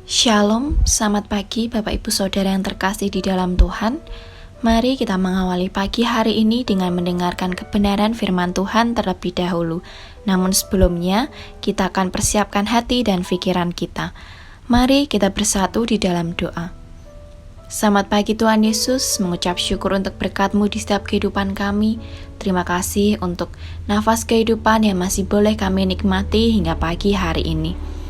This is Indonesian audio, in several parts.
Shalom, selamat pagi Bapak Ibu Saudara yang terkasih di dalam Tuhan. Mari kita mengawali pagi hari ini dengan mendengarkan kebenaran firman Tuhan terlebih dahulu. Namun sebelumnya, kita akan persiapkan hati dan pikiran kita. Mari kita bersatu di dalam doa. Selamat pagi Tuhan Yesus, mengucap syukur untuk berkat-Mu di setiap kehidupan kami. Terima kasih untuk nafas kehidupan yang masih boleh kami nikmati hingga pagi hari ini.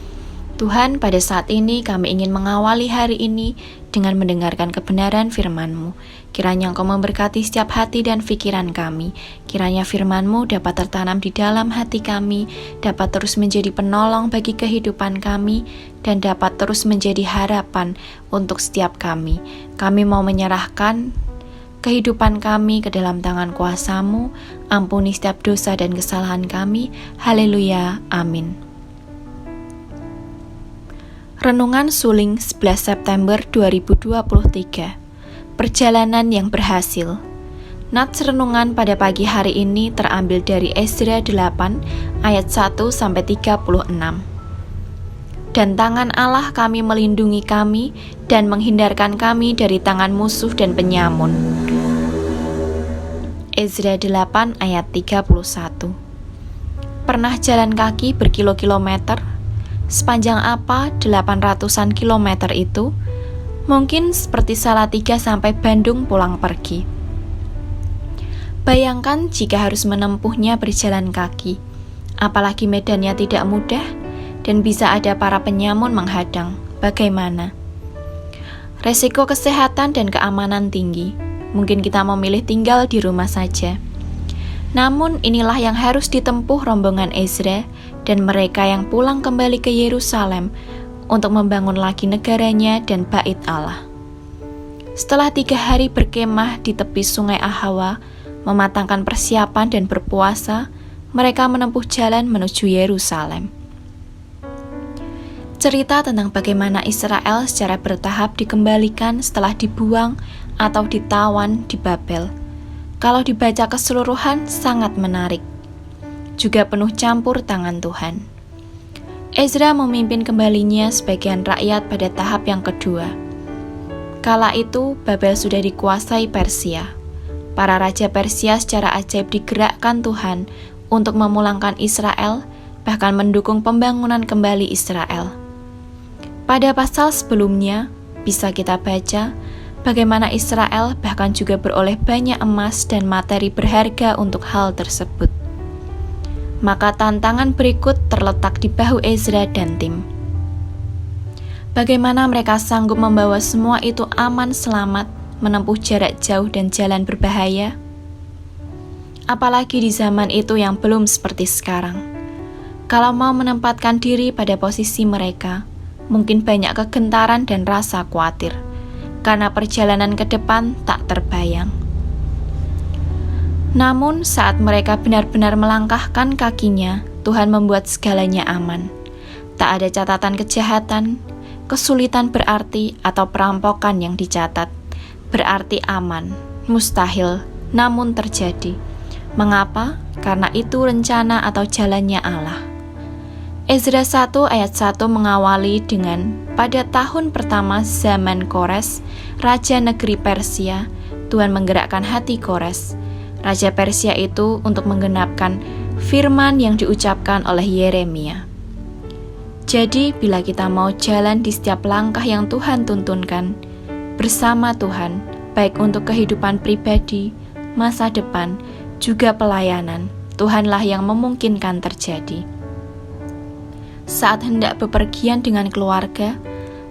Tuhan, pada saat ini kami ingin mengawali hari ini dengan mendengarkan kebenaran firman-Mu. Kiranya Engkau memberkati setiap hati dan pikiran kami. Kiranya firman-Mu dapat tertanam di dalam hati kami, dapat terus menjadi penolong bagi kehidupan kami, dan dapat terus menjadi harapan untuk setiap kami. Kami mau menyerahkan kehidupan kami ke dalam tangan kuasa-Mu. Ampuni setiap dosa dan kesalahan kami. Haleluya, amin. Renungan Suling 11 September 2023. Perjalanan yang berhasil. Nats renungan pada pagi hari ini terambil dari Ezra 8 ayat 1-36. Dan tangan Allah kami melindungi kami dan menghindarkan kami dari tangan musuh dan penyamun. Ezra 8 ayat 31. Pernah jalan kaki berkilo-kilometer? Sepanjang apa 800-an kilometer itu? Mungkin seperti Salatiga sampai Bandung pulang pergi. Bayangkan jika harus menempuhnya berjalan kaki, apalagi medannya tidak mudah dan bisa ada para penyamun menghadang. Bagaimana? Resiko kesehatan dan keamanan tinggi. Mungkin kita memilih tinggal di rumah saja. Namun inilah yang harus ditempuh rombongan Ezra dan mereka yang pulang kembali ke Yerusalem untuk membangun lagi negaranya dan bait Allah. Setelah 3 hari berkemah di tepi sungai Ahawa, mematangkan persiapan dan berpuasa, mereka menempuh jalan menuju Yerusalem. Cerita tentang bagaimana Israel secara bertahap dikembalikan setelah dibuang atau ditawan di Babel. Kalau dibaca keseluruhan sangat menarik, juga penuh campur tangan Tuhan. Ezra memimpin kembalinya sebagian rakyat pada tahap yang kedua. Kala itu Babel sudah dikuasai Persia. Para raja Persia secara ajaib digerakkan Tuhan untuk memulangkan Israel, bahkan mendukung pembangunan kembali Israel. Pada pasal sebelumnya bisa kita baca bagaimana Israel bahkan juga beroleh banyak emas dan materi berharga untuk hal tersebut. Maka tantangan berikut terletak di bahu Ezra dan tim. Bagaimana mereka sanggup membawa semua itu aman selamat, menempuh jarak jauh dan jalan berbahaya? Apalagi di zaman itu yang belum seperti sekarang. Kalau mau menempatkan diri pada posisi mereka, mungkin banyak kegentaran dan rasa khawatir, karena perjalanan ke depan tak terbayang. Namun saat mereka benar-benar melangkahkan kakinya, Tuhan membuat segalanya aman. Tak ada catatan kejahatan, kesulitan berarti atau perampokan yang dicatat. Berarti aman, mustahil, namun terjadi. Mengapa? Karena itu rencana atau jalannya Allah. Ezra 1 ayat 1 mengawali dengan pada tahun pertama zaman Kores, Raja Negeri Persia, Tuhan menggerakkan hati Kores, Raja Persia itu untuk menggenapkan firman yang diucapkan oleh Yeremia. Jadi bila kita mau jalan di setiap langkah yang Tuhan tuntunkan, bersama Tuhan, baik untuk kehidupan pribadi, masa depan, juga pelayanan, Tuhanlah yang memungkinkan terjadi. Saat hendak bepergian dengan keluarga,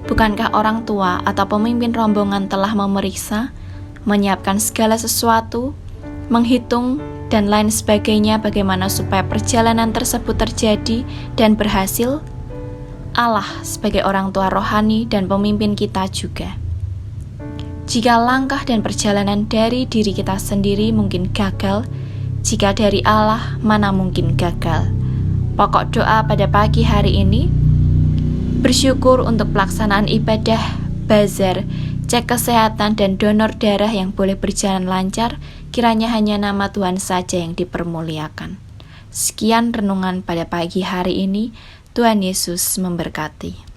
bukankah orang tua atau pemimpin rombongan telah memeriksa, menyiapkan segala sesuatu, menghitung, dan lain sebagainya bagaimana supaya perjalanan tersebut terjadi dan berhasil? Allah sebagai orang tua rohani dan pemimpin kita juga. Jika langkah dan perjalanan dari diri kita sendiri mungkin gagal, jika dari Allah mana mungkin gagal? Pokok doa pada pagi hari ini, bersyukur untuk pelaksanaan ibadah, bazar, cek kesehatan dan donor darah yang boleh berjalan lancar, kiranya hanya nama Tuhan saja yang dipermuliakan. Sekian renungan pada pagi hari ini, Tuhan Yesus memberkati.